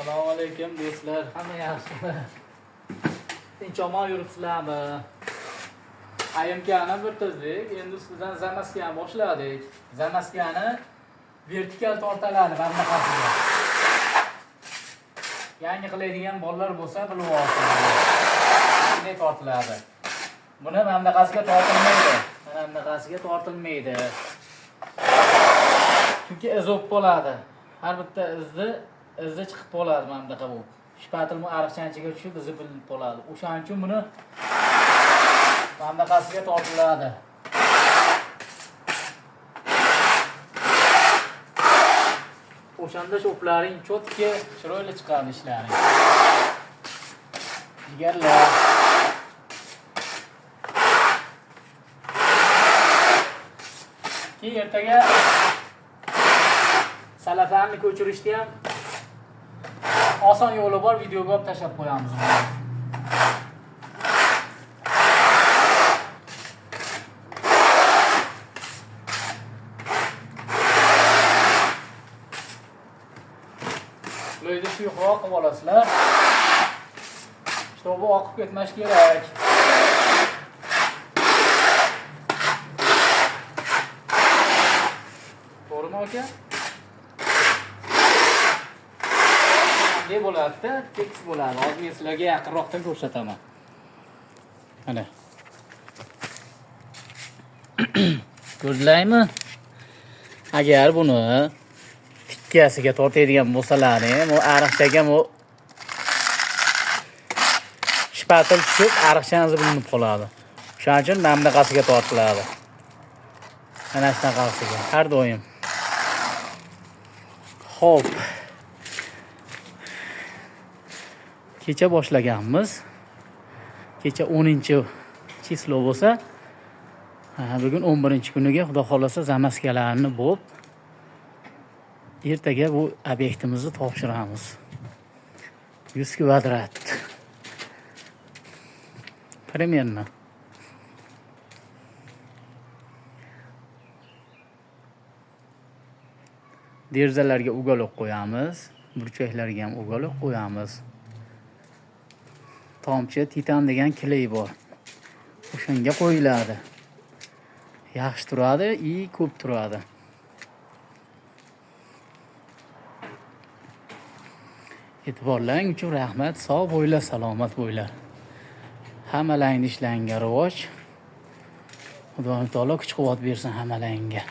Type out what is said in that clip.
Assalomu alaykum do'stlar. Hamma yaxshimi? Tinch-omon yuribsizlarmi? Ayimkani bir tizdik. Endi ustidan zamaskani boshladik. Zamaskani vertikal tortaladi bandaqasiga. Yangi qiladigan bolalar bo'lsa bilib olsinlar. Bunday tortiladi. Buni bandaqasiga tortilmaydi. Bandaqasiga tortilmaydi. Chunki izob bo'ladi. Har bitta izi chiqib qoladi mandaqa bu. Shpatilmi ariqchanchiga tushib izi bilinib qoladi. O'shaning uchun buni mandaqasiga tortiladi. O'shanda sho'plaring cho'tki chiroyli chiqadi ishlaring. Jigarlar. Keyin ertaga salafanni ko'chirishda ham oson yo'li bor, videoga olib tashlab qo'yamiz. Loyda suyuqroq qilib olasizlar. Shtobi oqib ketmash kerak. To'g'rimi aka? Bunday bo'ladi-da, tekis bo'ladi. Hozir men sizlarga yaqinroqdan ko'rsataman. Mana. Ko'rdilarmi? Agar buni tikkasiga tortadigan bo'lsalaring, bu ariqchaga bu shpatil tushib, ariqchangiz bilinib qoladi. Shuning uchun namdaqasiga tortiladi. Mana shunaqasiga har doim. Xo'p. Kecha boshlaganmiz. Kecha 10-chislo bo'lsa, bugun 11-kuniga xudo xolasa zamaskalarni bo'lib, ertaga bu obyektimizni topshiramiz. 100 kvadrat. Примерно. Derazalarga ugalib qo'yamiz, burchaklarga ham ugalib qo'yamiz. Tomchi titan degan kley bor. O'shanga qo'yiladi. Yaxshi turadi, ko'p turadi. E'tiborlaring uchun rahmat. Sog' bo'linglar, salomat bo'linglar. Hammalaringning ishlaringga rivoj. Xudo taolo kuch-quvvat bersin hammalaringga.